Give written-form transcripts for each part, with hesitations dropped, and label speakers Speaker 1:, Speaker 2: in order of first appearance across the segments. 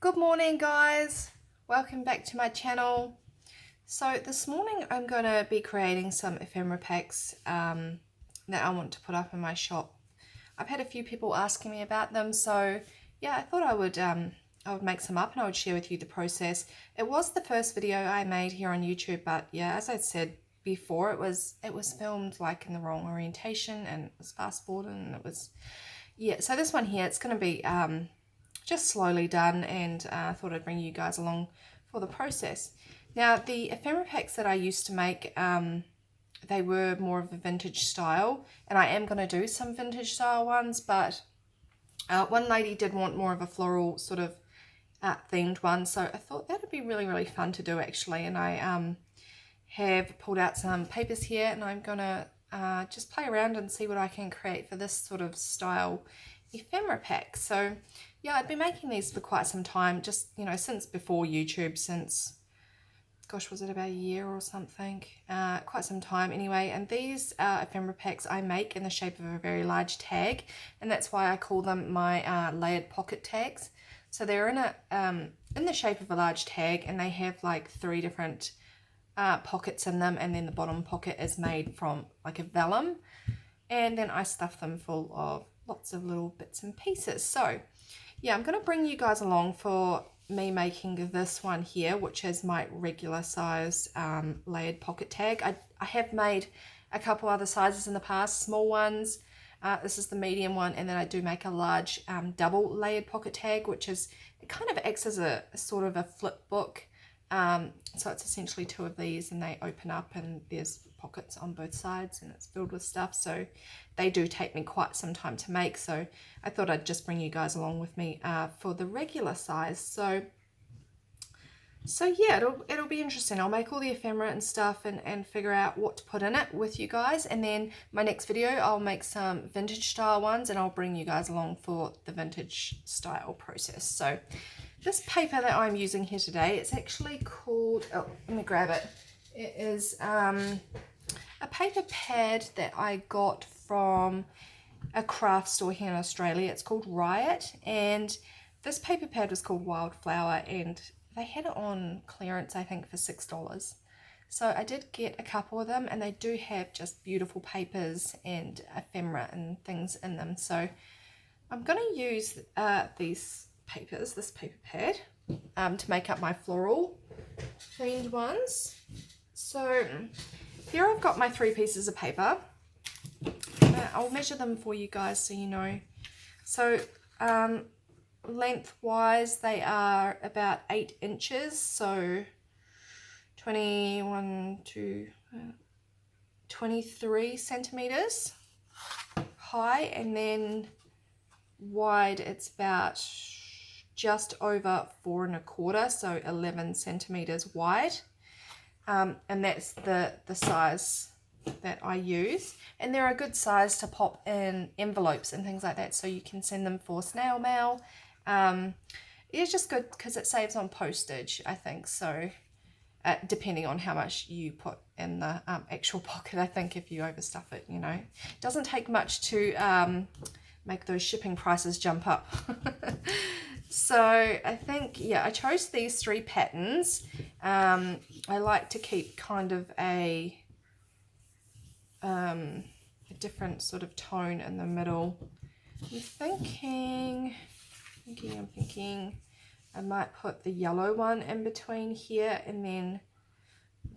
Speaker 1: Good morning, guys. Welcome back to my channel. So this morning I'm going to be creating some ephemera packs that I want to put up in my shop. I've had a few people asking me about them, so yeah, I thought I would make some up and I would share with you the process. It was the first video I made here on YouTube, but yeah, as I said before, it was filmed like in the wrong orientation and it was fast forwarded and it was, yeah, so this one here, it's going to be just slowly done, and I thought I'd bring you guys along for the process. Now, the ephemera packs that I used to make, they were more of a vintage style, and I am going to do some vintage style ones, but one lady did want more of a floral sort of themed one, so I thought that would be really fun to do actually, and I have pulled out some papers here, and I'm going to just play around and see what I can create for this sort of style ephemera pack. So yeah, I've been making these for quite some time, just, you know, since before YouTube, since, gosh, was it about a year or something? Quite some time anyway. And these ephemera packs I make in the shape of a very large tag, and that's why I call them my layered pocket tags. So they're in the shape of a large tag, and they have like 3 different pockets in them, and then the bottom pocket is made from like a vellum, and then I stuff them full of lots of little bits and pieces. So yeah, I'm going to bring you guys along for me making this one here, which is my regular size layered pocket tag. I have made a couple other sizes in the past, small ones. This is the medium one, and then I do make a large double layered pocket tag, which is, it kind of acts as a sort of a flip book. So it's essentially 2 of these, and they open up and there's pockets on both sides and it's filled with stuff. So they do take me quite some time to make, so I thought I'd just bring you guys along with me for the regular size. So yeah, it'll be interesting. I'll make all the ephemera and stuff and figure out what to put in it with you guys, and then my next video I'll make some vintage style ones and I'll bring you guys along for the vintage style process. So this paper that I'm using here today, it's actually called, oh, let me grab it. It is a paper pad that I got from a craft store here in Australia. It's called Riot, and this paper pad was called Wildflower, and they had it on clearance, I think, for $6. So I did get a couple of them, and they do have just beautiful papers and ephemera and things in them. So I'm going to use these papers, this paper pad, to make up my floral themed ones. So here I've got my 3 pieces of paper. I'll measure them for you guys so you know. So lengthwise they are about 8 inches, so 23 centimeters high, and then wide it's about just over 4 1/4, so 11 centimeters wide, and that's the size that I use, and they're a good size to pop in envelopes and things like that, so you can send them for snail mail. It's just good because it saves on postage, I think, so depending on how much you put in the actual pocket. I think if you overstuff it, you know, it doesn't take much to make those shipping prices jump up. So I think, yeah, I chose these 3 patterns. I like to keep kind of a different sort of tone in the middle. I'm thinking I might put the yellow one in between here, and then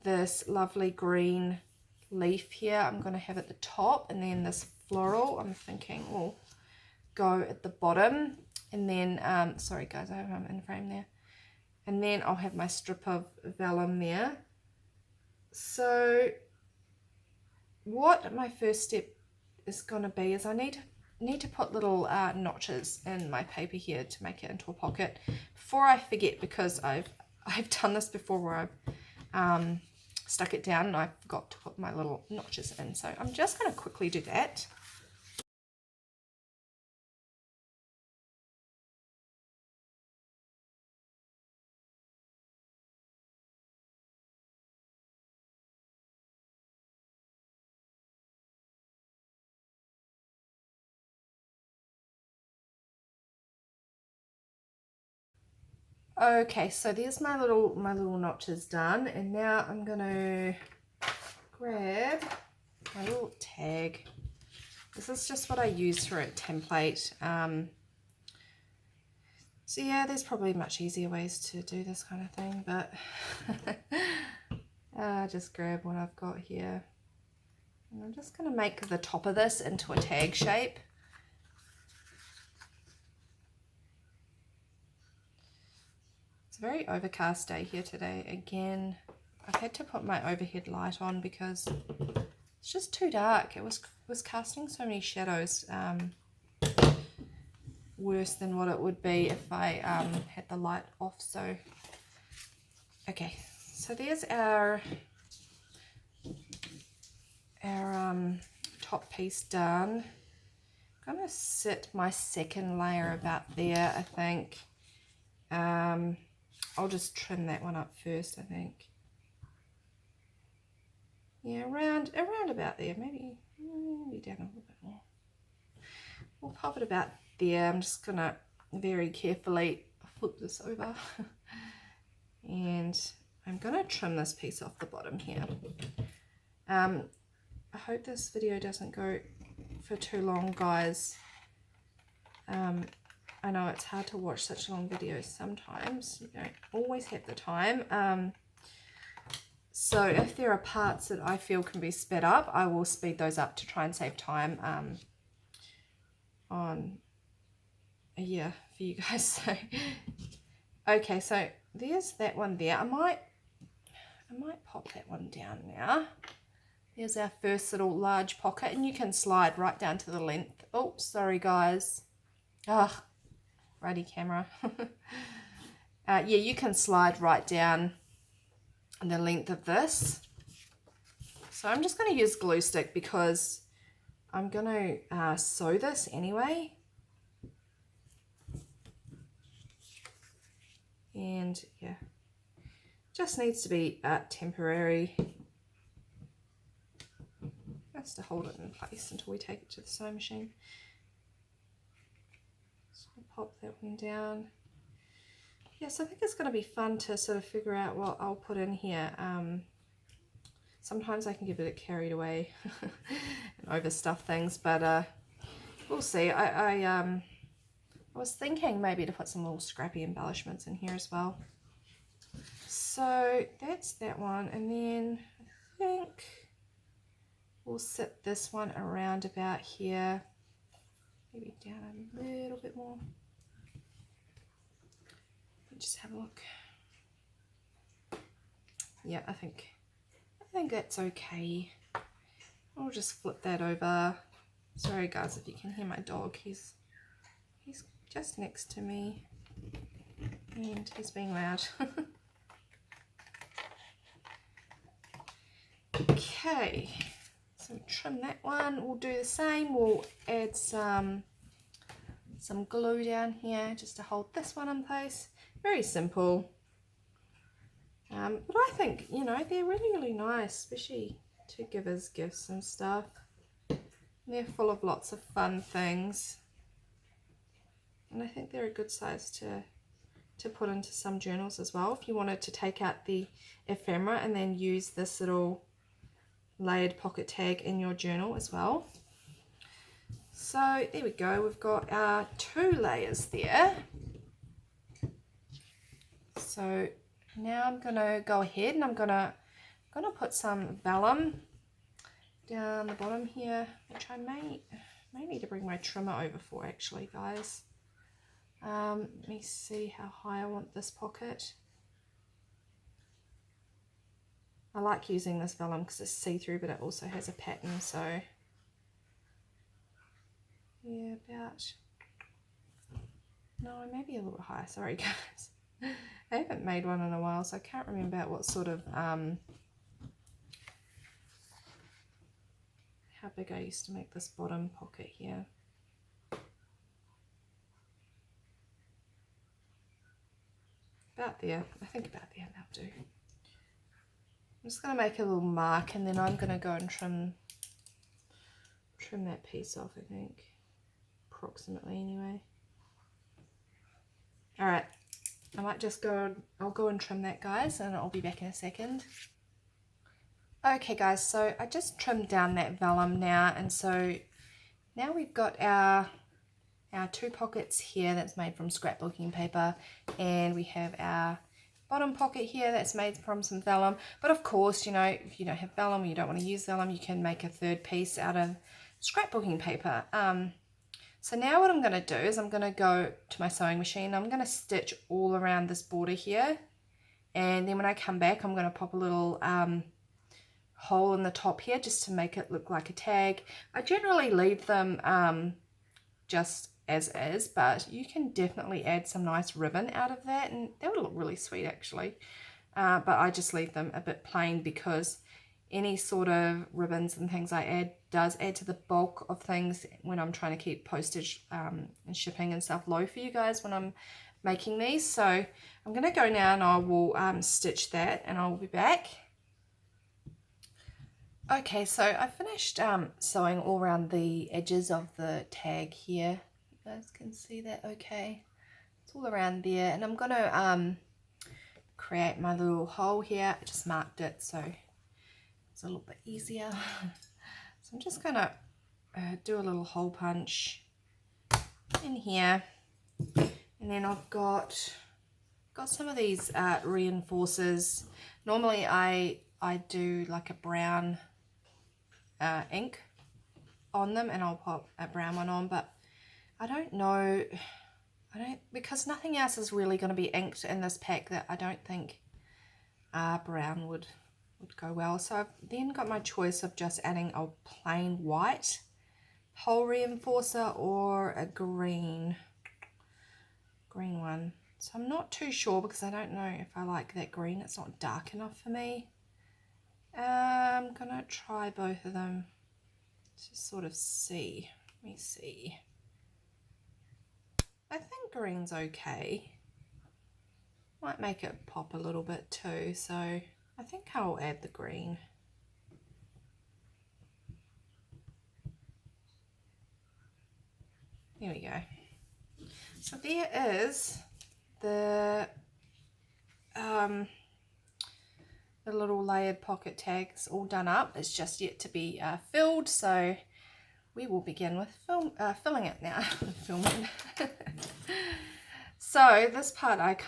Speaker 1: this lovely green leaf here I'm going to have at the top, and then this floral I'm thinking will go at the bottom, and then sorry guys, I have in frame there, and then I'll have my strip of vellum there. So what my first step is going to be is I need to put little notches in my paper here to make it into a pocket before I forget, because I've done this before where I've stuck it down and I forgot to put my little notches in. So I'm just going to quickly do that. Okay, so there's my little notches done, and now I'm gonna grab my little tag. This is just what I use for a template. So yeah, there's probably much easier ways to do this kind of thing, but just grab what I've got here. And I'm just going to make the top of this into a tag shape. It's a very overcast day here today. Again, I've had to put my overhead light on because it's just too dark. It was casting so many shadows, worse than what it would be if I had the light off. So okay, so there's our top piece done. I'm going to sit my second layer about there, I think. I'll just trim that one up first, I think. Yeah, around about there, maybe down a little bit more. We'll pop it about there. I'm just going to very carefully flip this over. And I'm going to trim this piece off the bottom here. I hope this video doesn't go for too long, guys. I know it's hard to watch such long videos sometimes. You don't always have the time. So if there are parts that I feel can be sped up, I will speed those up to try and save time for you guys. So okay, so there's that one there. I might pop that one down now. There's our first little large pocket, and you can slide right down to the length. Oh, sorry guys. Righty camera. Yeah, you can slide right down the length of this. So I'm just going to use glue stick because I'm going to sew this anyway. And yeah, just needs to be temporary. Just to hold it in place until we take it to the sewing machine. So I'll pop that one down. Yes, I think it's going to be fun to sort of figure out what I'll put in here. Sometimes I can get a bit carried away and overstuff things, but we'll see. I was thinking maybe to put some little scrappy embellishments in here as well. So that's that one, and then I think we'll sit this one around about here, maybe down a little bit more. Just have a look. Yeah, I think that's okay. I'll just flip that over. Sorry guys if you can hear my dog. He's just next to me and he's being loud. Okay, so trim that one. We'll do the same. We'll add some glue down here just to hold this one in place. Very simple. But I think, you know, they're really nice, especially to give as gifts and stuff. They're full of lots of fun things. And I think they're a good size to put into some journals as well. If you wanted to take out the ephemera and then use this little layered pocket tag in your journal as well. So there we go. We've got our 2 layers there. So now I'm gonna go ahead and I'm gonna put some vellum down the bottom here, which I may need to bring my trimmer over for actually, guys. Let me see how high I want this pocket. I like using this vellum because it's see-through, but it also has a pattern. So yeah, maybe a little higher. Sorry guys. I haven't made one in a while, so I can't remember what sort of how big I used to make this bottom pocket here. About there. I think about there, that'll do. I'm just going to make a little mark, and then I'm going to go and trim that piece off, I think. Approximately anyway. Alright. I'm might just I'll go and trim that, guys, and I'll be back in a second. Okay guys, so I just trimmed down that vellum now, and so now we've got our 2 pockets here that's made from scrapbooking paper, and we have our bottom pocket here that's made from some vellum. But of course, you know, if you don't have vellum, you don't want to use vellum, you can make a third piece out of scrapbooking paper. So now what I'm going to do is I'm going to go to my sewing machine. I'm going to stitch all around this border here, and then when I come back I'm going to pop a little hole in the top here just to make it look like a tag. I generally leave them just as is, but you can definitely add some nice ribbon out of that, and that would look really sweet actually. But I just leave them a bit plain because any sort of ribbons and things I add does add to the bulk of things when I'm trying to keep postage and shipping and stuff low for you guys when I'm making these. So I'm going to go now and I will stitch that, and I'll be back. Okay, so I finished sewing all around the edges of the tag here. You guys can see that okay. It's all around there, and I'm going to create my little hole here. I just marked it so it's a little bit easier. So I'm just going to do a little hole punch in here, and then I've got some of these reinforcers. Normally I do like a brown ink on them, and I'll pop a brown one on, but I don't know, because nothing else is really going to be inked in this pack, that I don't think brown would go well. So I've then got my choice of just adding a plain white hole reinforcer or a green one. So I'm not too sure because I don't know if I like that green. It's not dark enough for me. I'm gonna try both of them to sort of see. Let me see. I think green's okay. Might make it pop a little bit too, so I think I'll add the green. There we go. So there is the little layered pocket tags all done up. It's just yet to be filled, so we will begin with filling it now. Filming. So this part I've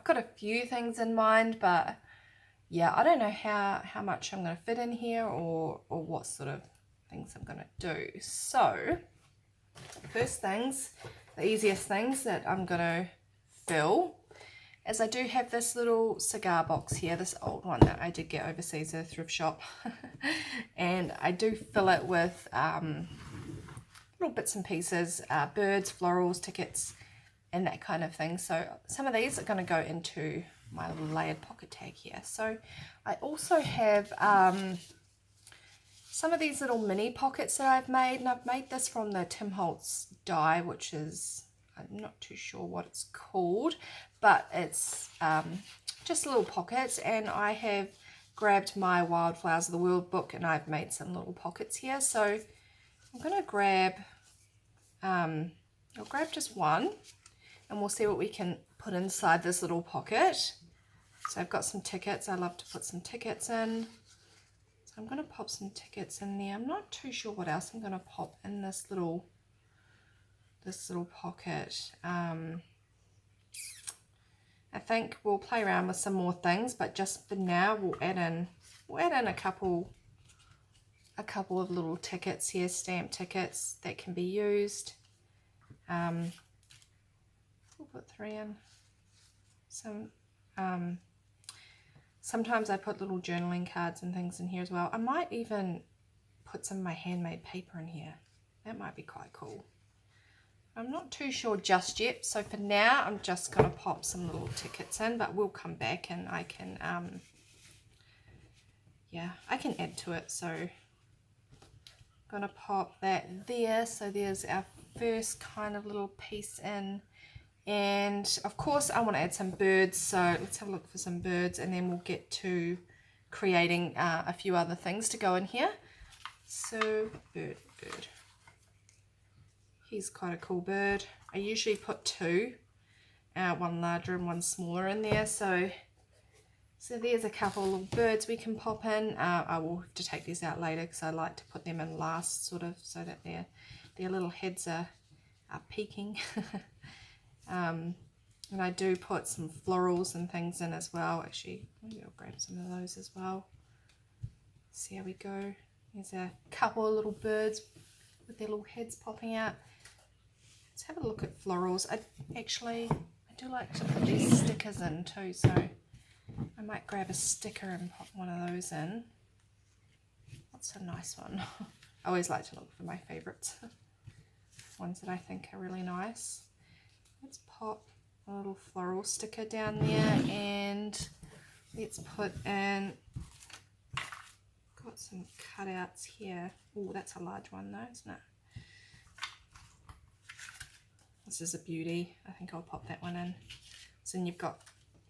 Speaker 1: got a few things in mind, but yeah, I don't know how much I'm going to fit in here or what sort of things I'm going to do. So first things, the easiest things that I'm going to fill is I do have this little cigar box here, this old one that I did get overseas at a thrift shop. And I do fill it with little bits and pieces, birds, florals, tickets, and that kind of thing. So some of these are going to go into my little layered pocket tag here. So I also have some of these little mini pockets that I've made, and I've made this from the Tim Holtz die, which is, I'm not too sure what it's called, but it's just little pockets, and I have grabbed my Wildflowers of the World book and I've made some little pockets here. So I'm going to grab, I'll grab just one, and we'll see what we can put inside this little pocket. So I've got some tickets. I love to put some tickets in. So I'm going to pop some tickets in there. I'm not too sure what else I'm going to pop in this little pocket. I think we'll play around with some more things, but just for now we'll add in a couple of little tickets here, stamp tickets that can be used. We'll put 3 in. Sometimes I put little journaling cards and things in here as well. I might even put some of my handmade paper in here. That might be quite cool. I'm not too sure just yet, so for now I'm just going to pop some little tickets in, but we'll come back and I can I can add to it. So I'm going to pop that there. So there's our first kind of little piece in, and of course I want to add some birds, so let's have a look for some birds, and then we'll get to creating a few other things to go in here. So bird. He's quite a cool bird. I usually put 2, one larger and one smaller in there. So there's a couple of little birds we can pop in. I will have to take these out later because I like to put them in last, sort of, so that their little heads are peeking. And I do put some florals and things in as well. Actually, maybe I'll grab some of those as well. See how we go. There's a couple of little birds with their little heads popping out. Let's have a look at florals. I do like to put these stickers in too, so I might grab a sticker and pop one of those in. What's a nice one? I always like to look for my favourites. Ones that I think are really nice. Let's pop a little floral sticker down there, and let's put in, got some cutouts here. Oh, that's a large one though, isn't it? This is a beauty. I think I'll pop that one in. So then you've got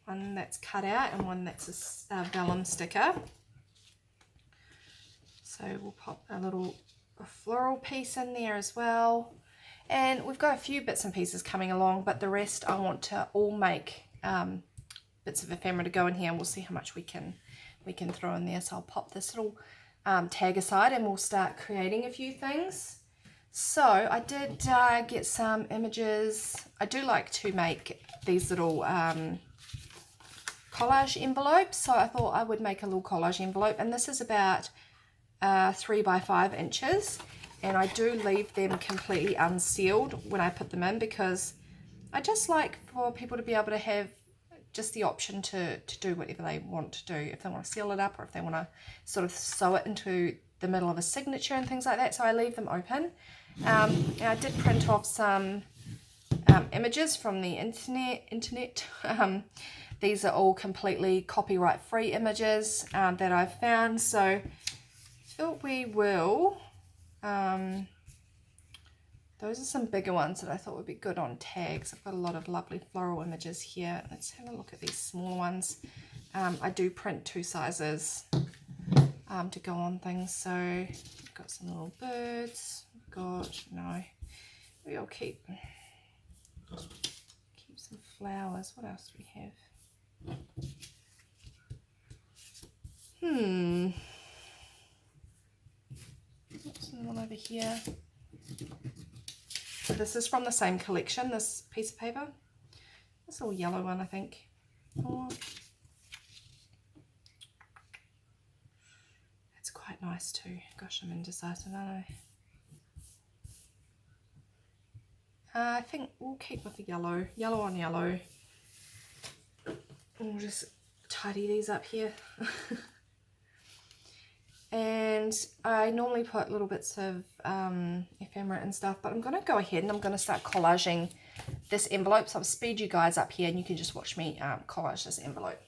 Speaker 1: one that's cut out and one that's a vellum sticker. So we'll pop a floral piece in there as well. And we've got a few bits and pieces coming along, but the rest I want to all make bits of ephemera to go in here, and we'll see how much we can throw in there. So I'll pop this little tag aside and we'll start creating a few things. So I did get some images. I do like to make these little collage envelopes, so I thought I would make a little collage envelope, and this is about 3 by 5 inches, and I do leave them completely unsealed when I put them in, because I just like for people to be able to have just the option to do whatever they want to do, if they want to seal it up or if they want to sort of sew it into the middle of a signature and things like that. So I leave them open. And I did print off some images from the internet. These are all completely copyright free images that I've found, so I thought we will, those are some bigger ones that I thought would be good on tags. I've got a lot of lovely floral images here. Let's have a look at these smaller ones. I do print 2 sizes to go on things, so we've got some little birds. Maybe I'll keep some flowers. What else do we have? What's the one over here? So this is from the same collection, this piece of paper. This little yellow one, I think. Oh, it's quite nice too. Gosh, I'm indecisive, aren't I? I think we'll keep with the yellow on yellow. We'll just tidy these up here. And I normally put little bits of ephemera and stuff, but I'm going to go ahead and I'm going to start collaging this envelope. So I'll speed you guys up here and you can just watch me collage this envelope.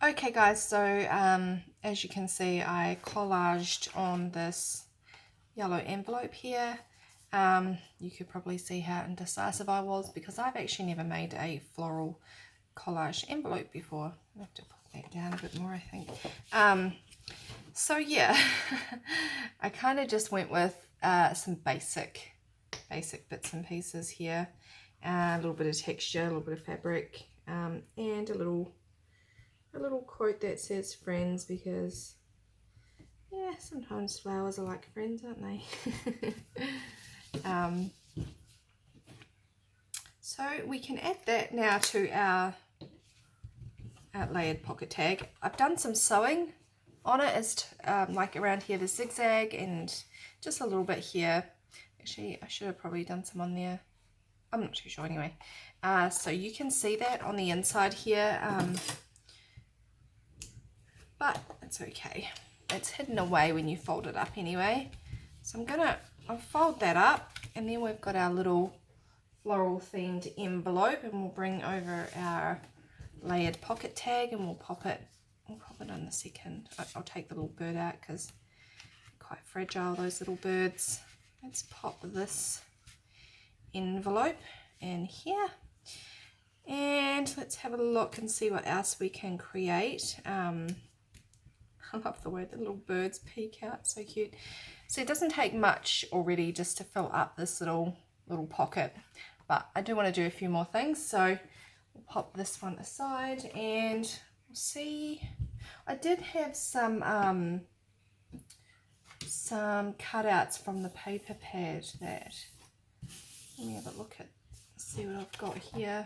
Speaker 1: Okay guys, so as you can see, I collaged on this yellow envelope here. You could probably see how indecisive I was because I've actually never made a floral collage envelope before. I have to put that down a bit more, I think. So yeah, I kind of just went with some basic bits and pieces here. A little bit of texture, a little bit of fabric, and a little quote that says friends, because yeah, sometimes flowers are like friends, aren't they? So we can add that now to our layered pocket tag. I've done some sewing on it, as like around here the zigzag and just a little bit here. Actually, I should have probably done some on there. I'm not too sure anyway. So you can see that on the inside here, but it's okay. It's hidden away when you fold it up anyway. So I'll fold that up, and then we've got our little floral themed envelope, and we'll bring over our layered pocket tag and we'll pop it on the second. I'll take the little bird out because they're quite fragile, those little birds. Let's pop this envelope in here, and let's have a look and see what else we can create. I love the way the little birds peek out, so cute. So it doesn't take much already just to fill up this little pocket, but I do want to do a few more things, so we'll pop this one aside and we'll see. I did have some cutouts from the paper pad that, let me have a look at, see what I've got here.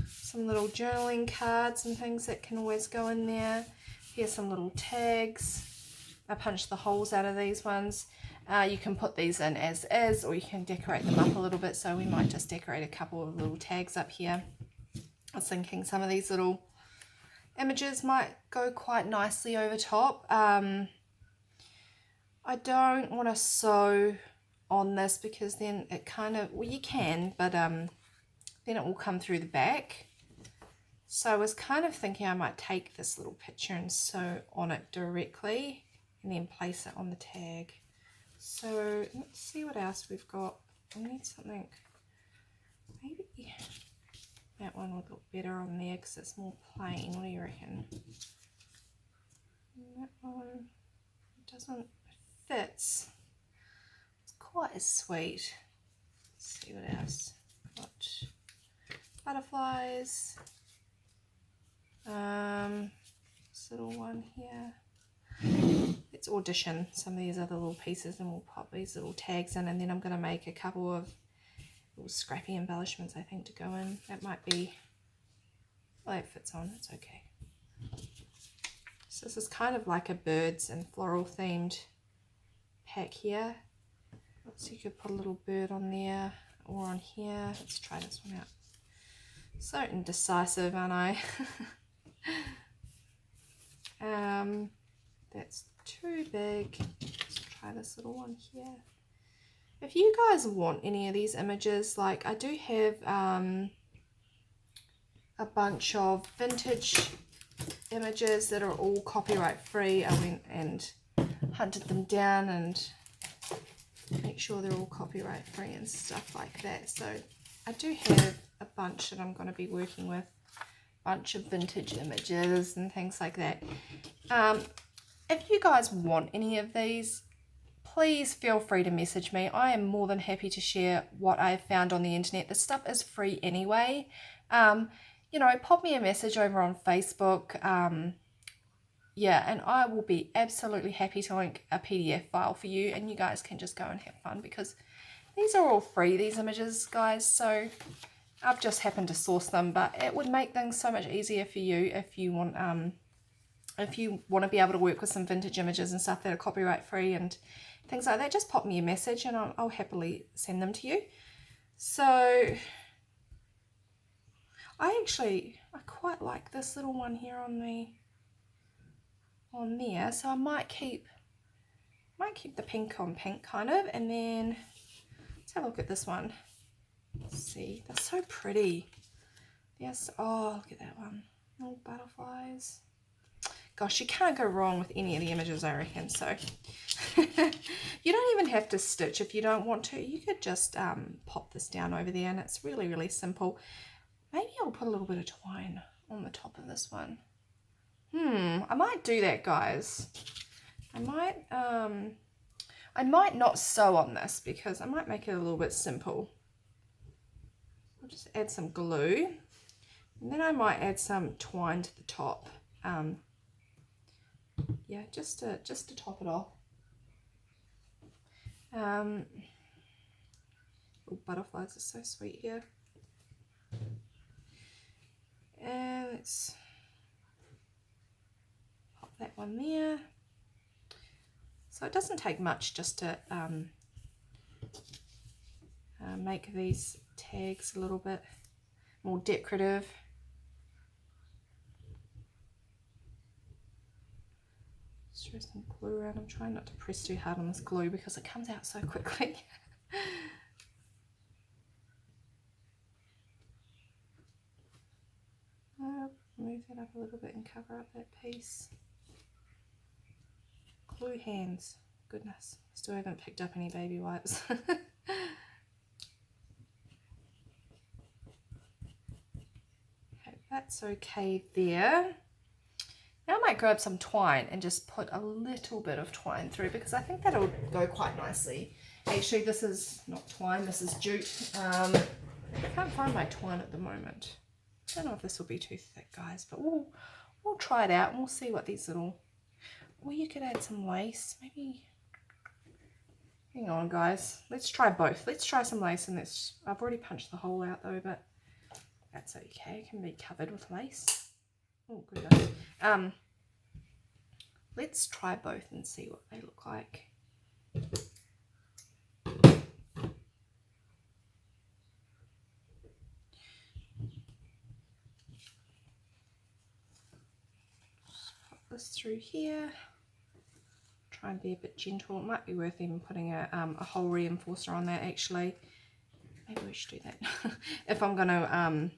Speaker 1: Some little journaling cards and things that can always go in there. Here's some little tags. I punched the holes out of these ones. You can put these in as is, or you can decorate them up a little bit, so we might just decorate a couple of little tags up here. I was thinking some of these little images might go quite nicely over top. I don't want to sew on this because then it kind of, well, you can, but then it will come through the back. So I was kind of thinking I might take this little picture and sew on it directly and then place it on the tag. So let's see what else we've got. We need something, maybe that one would look better on there because it's more plain. What do you reckon? That one doesn't fit. It's quite as sweet. Let's see what else. Got butterflies. This little one here. Let's audition some of these other little pieces and we'll pop these little tags in, and then I'm going to make a couple of little scrappy embellishments, I think, to go in. That might be, well, that fits on, it's okay. So this is kind of like a birds and floral themed pack here. So you could put a little bird on there or on here. Let's try this one out. So indecisive, aren't I? That's too big. Let's try this little one here. If you guys want any of these images, like I do have a bunch of vintage images that are all copyright free. I went and hunted them down and make sure they're all copyright free and stuff like that. So I do have a bunch that I'm going to be working with, a bunch of vintage images and things like that. If you guys want any of these, please feel free to message me. I am more than happy to share what I've found on the internet. This stuff is free anyway. You know, pop me a message over on Facebook. Yeah, and I will be absolutely happy to link a PDF file for you, and you guys can just go and have fun, because these are all free, these images, guys. So I've just happened to source them, but it would make things so much easier for you if you want to be able to work with some vintage images and stuff that are copyright free and things like that. Just pop me a message and I'll happily send them to you. So I quite like this little one here on there, so I might keep the pink on pink kind of, and then let's have a look at this one. Let's see, they're so pretty. Yes, oh, look at that one. Little butterflies. Gosh, you can't go wrong with any of the images, I reckon. So you don't even have to stitch if you don't want to. You could just pop this down over there, and it's really, really simple. Maybe I'll put a little bit of twine on the top of this one. I might do that, guys. I might not sew on this because I might make it a little bit simple. I'll just add some glue, and then I might add some twine to the top. Yeah, just to top it off. Oh, butterflies are so sweet here. And let's pop that one there. So it doesn't take much just to make these tags a little bit more decorative. Just throw some glue around. I'm trying not to press too hard on this glue because it comes out so quickly. Move that up a little bit and cover up that piece. Glue hands. Goodness, still haven't picked up any baby wipes. Okay, that's okay there. Now I might grab some twine and just put a little bit of twine through because I think that'll go quite nicely. Actually, this is not twine, this is jute. I can't find my twine at the moment. I don't know if this will be too thick, guys, but we'll try it out and we'll see what these little... Or you could add some lace, maybe. Hang on, guys. Let's try both. Let's try some lace, and I've already punched the hole out though, but that's okay. It can be covered with lace. Oh goodness. Let's try both and see what they look like. Just pop this through here. Try and be a bit gentle. It might be worth even putting a hole reinforcer on that actually. Maybe we should do that. If I'm going to, I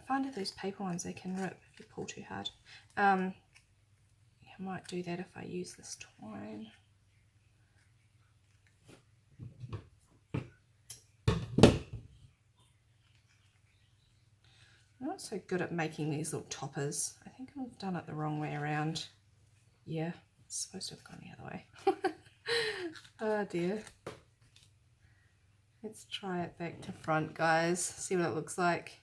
Speaker 1: find that those paper ones, they can rip if you pull too hard. Yeah, I might do that if I use this twine. I'm not so good at making these little toppers. I think I've done it the wrong way around. Yeah. Supposed to have gone the other way. Oh dear. Let's try it back to front, guys. See what it looks like.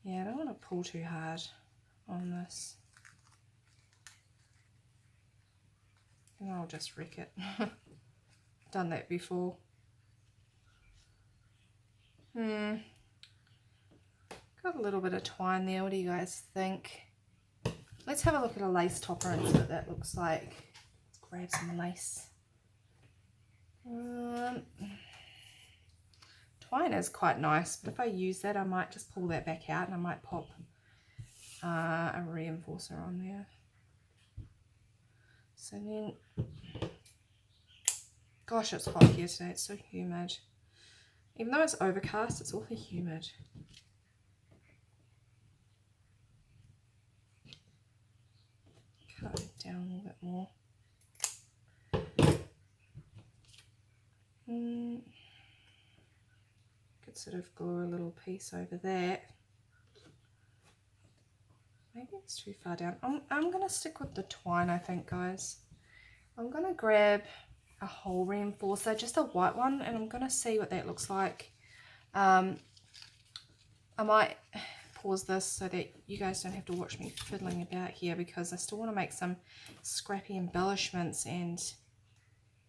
Speaker 1: Yeah, I don't want to pull too hard on this. And I'll just wreck it. Done that before. Got a little bit of twine there. What do you guys think? Let's have a look at a lace topper and see what that looks like. Let's grab some lace. Twine is quite nice, but if I use that, I might just pull that back out and I might pop a reinforcer on there. So then, gosh, it's hot here today. It's so humid. Even though it's overcast, it's awfully humid. Cut it down a little bit more. Could sort of glue a little piece over that. Maybe it's too far down. I'm going to stick with the twine, I think, guys. I'm going to grab a hole reinforcer, just a white one, and I'm going to see what that looks like. I might pause this so that you guys don't have to watch me fiddling about here because I still want to make some scrappy embellishments and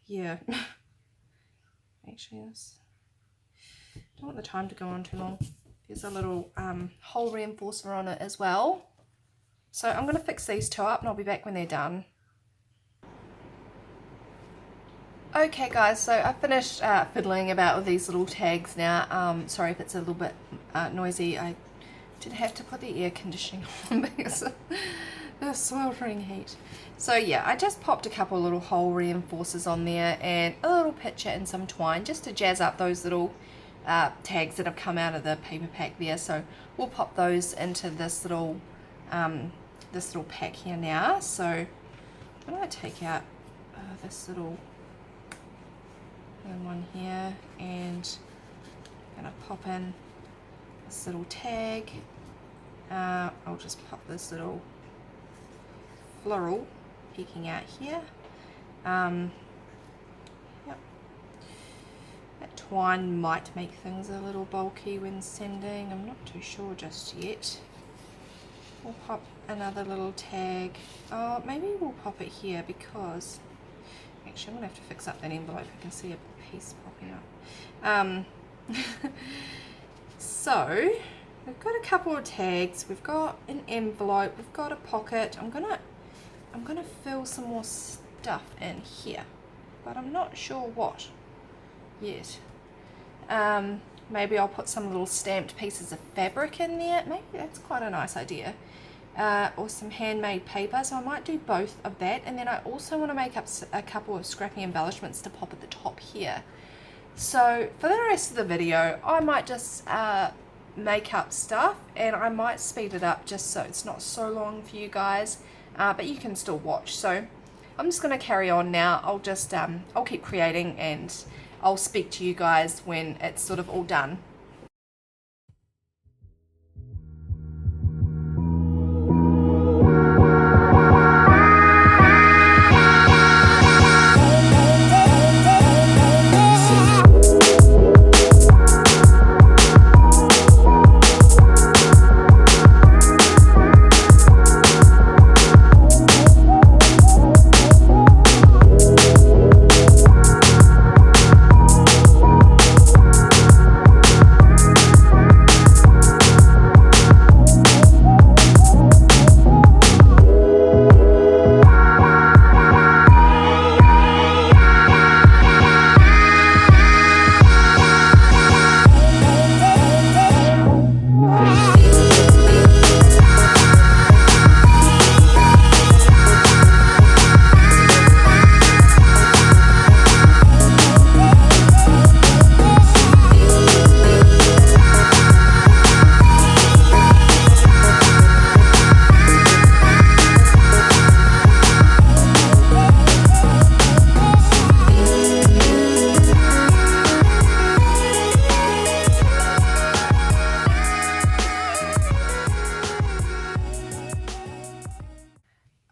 Speaker 1: yeah. Actually, I don't want the time to go on too long. There's a little hole reinforcer on it as well. So I'm going to fix these two up and I'll be back when they're done. Okay guys, so I finished fiddling about with these little tags now. Sorry if it's a little bit noisy. I did have to put the air conditioning on because the sweltering heat. So yeah, I just popped a couple little hole reinforcers on there and a little picture and some twine just to jazz up those little tags that have come out of the paper pack there. So we'll pop those into this little pack here now. So I'm going to take out this little one here, and I'm going to pop in this little tag. I'll just pop this little floral peeking out here. Yep. That twine might make things a little bulky when sending. I'm not too sure just yet. We'll pop another little tag. Oh, maybe we'll pop it here because actually I'm gonna have to fix up that envelope. I can see a piece popping up. So we've got a couple of tags. We've got an envelope. We've got a pocket. I'm gonna fill some more stuff in here, but I'm not sure what yet. Maybe I'll put some little stamped pieces of fabric in there. Maybe that's quite a nice idea. Or some handmade paper, so I might do both of that, and then I also want to make up a couple of scrappy embellishments to pop at the top here. So for the rest of the video I might just make up stuff, and I might speed it up just so it's not so long for you guys, but you can still watch. So I'm just going to carry on now. I'll just I'll keep creating and I'll speak to you guys when it's sort of all done.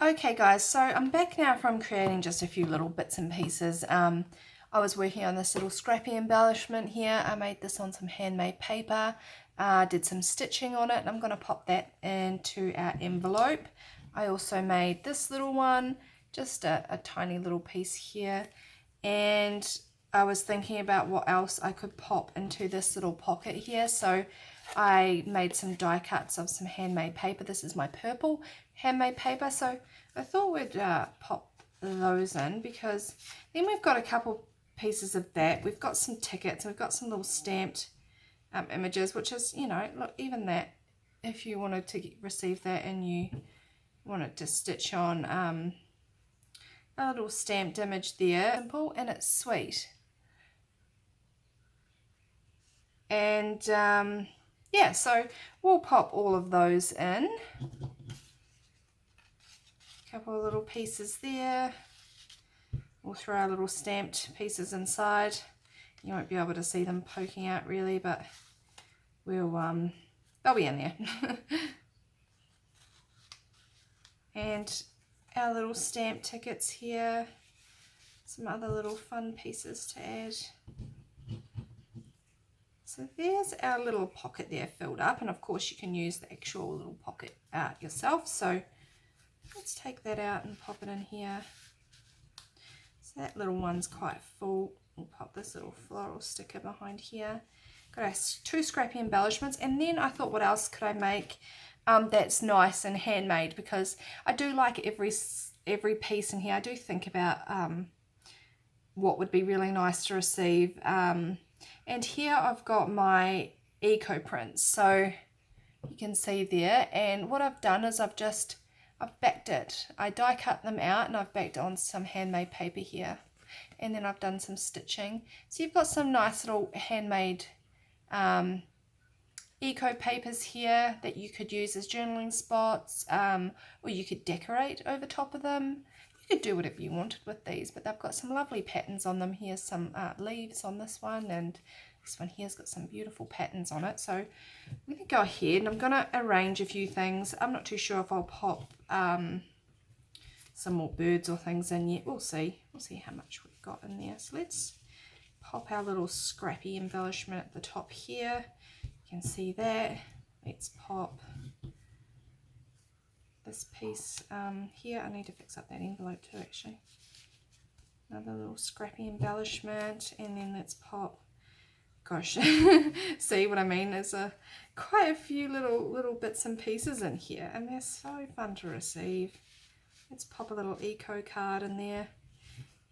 Speaker 1: Okay guys, so I'm back now from creating just a few little bits and pieces. I was working on this little scrappy embellishment here. I made this on some handmade paper, did some stitching on it, and I'm going to pop that into our envelope. I also made this little one, just a tiny little piece here, and I was thinking about what else I could pop into this little pocket here. So I made some die cuts of some handmade paper. This is my purple handmade paper, so I thought we'd pop those in, because then we've got a couple pieces of that. We've got some tickets, we've got some little stamped images, which is, you know, look, even that, if you wanted to receive that and you wanted to stitch on a little stamped image there, simple and it's sweet. And yeah, so we'll pop all of those in. Couple of little pieces there. We'll throw our little stamped pieces inside. You won't be able to see them poking out really, but we'll they'll be in there. And our little stamp tickets here. Some other little fun pieces to add. So there's our little pocket there filled up, and of course you can use the actual little pocket yourself. So let's take that out and pop it in here. So that little one's quite full. We'll pop this little floral sticker behind here. Got our two scrappy embellishments, and then I thought, what else could I make that's nice and handmade, because I do like every piece in here. I do think about what would be really nice to receive. And here I've got my eco prints, so you can see there, and what I've done is I've just I've backed it. I die cut them out and I've backed it on some handmade paper here. And then I've done some stitching. So you've got some nice little handmade eco papers here that you could use as journaling spots, or you could decorate over top of them. You could do whatever you wanted with these, but they've got some lovely patterns on them. Here's some leaves on this one, and this one here's got some beautiful patterns on it. So I'm going to go ahead and I'm going to arrange a few things. I'm not too sure if I'll pop some more birds or things in yet. We'll see. We'll see how much we've got in there. So let's pop our little scrappy embellishment at the top here. You can see that. Let's pop this piece here. I need to fix up that envelope too, actually. Another little scrappy embellishment, and then let's pop, gosh, see what I mean? There's quite a few little bits and pieces in here, and they're so fun to receive. Let's pop a little eco card in there,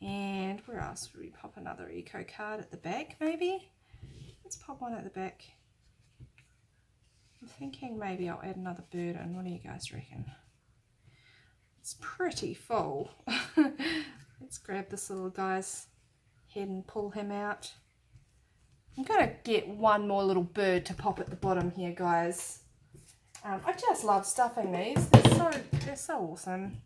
Speaker 1: and where else would we pop another eco card? At the back, maybe? Let's pop one at the back. I'm thinking maybe I'll add another bird in. What do you guys reckon? It's pretty full. Let's grab this little guy's head and pull him out. I'm going to get one more little bird to pop at the bottom here, guys. I just love stuffing these. They're so awesome.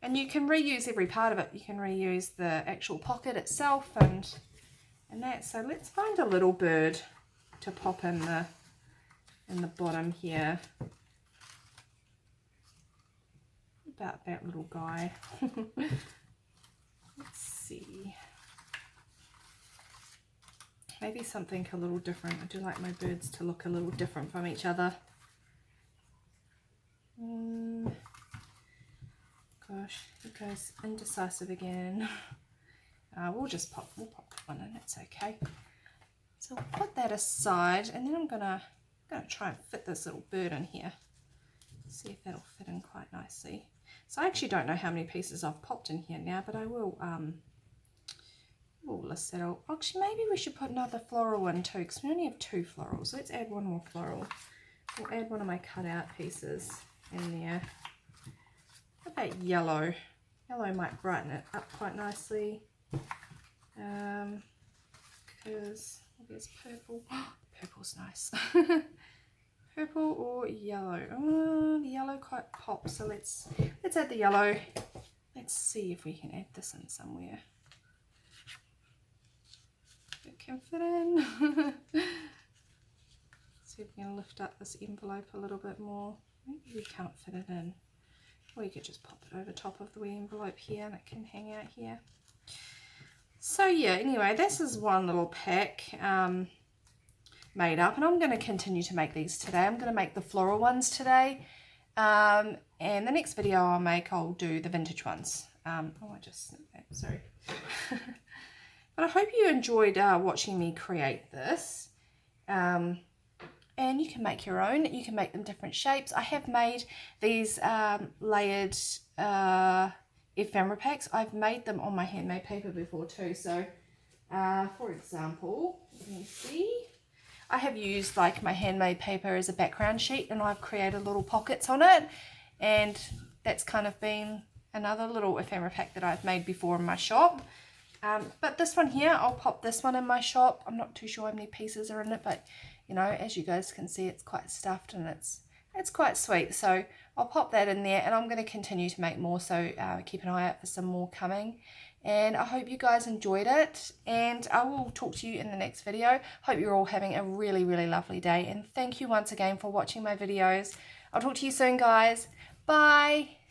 Speaker 1: And you can reuse every part of it. You can reuse the actual pocket itself and that. So let's find a little bird to pop in the bottom here. About that little guy. Let's see. Maybe something a little different. I do like my birds to look a little different from each other. Gosh, it goes indecisive again. We'll pop one in, it's okay. So we'll put that aside, and then I'm gonna try and fit this little bird in here. See if that'll fit in quite nicely. So I actually don't know how many pieces I've popped in here now, but I will we'll list that all. Actually, maybe we should put another floral in too, because we only have 2 florals. Let's add one more floral. We'll add one of my cutout pieces in there. What about yellow? Yellow might brighten it up quite nicely. Because there's purple. Purple's nice. Purple or yellow? Oh, the yellow quite pops. So let's add the yellow. Let's see if we can add this in somewhere. It can fit in. See if we can lift up this envelope a little bit more. Maybe we can't fit it in. Or you could just pop it over top of the wee envelope here and it can hang out here. So yeah, anyway, this is one little pack made up, and I'm going to continue to make these today. I'm going to make the floral ones today, and the next video I'll do the vintage ones. Oh, I just snipped that, sorry. But I hope you enjoyed watching me create this. And you can make your own. You can make them different shapes. I have made these layered ephemera packs. I've made them on my handmade paper before too. So, for example, let me see. I have used like my handmade paper as a background sheet, and I've created little pockets on it. And that's kind of been another little ephemera pack that I've made before in my shop. But this one here, I'll pop this one in my shop. I'm not too sure how many pieces are in it, but you know, as you guys can see, it's quite stuffed and it's quite sweet. So I'll pop that in there, and I'm going to continue to make more. So keep an eye out for some more coming. And I hope you guys enjoyed it, and I will talk to you in the next video. Hope you're all having a really, really lovely day, and thank you once again for watching my videos. I'll talk to you soon, guys. Bye.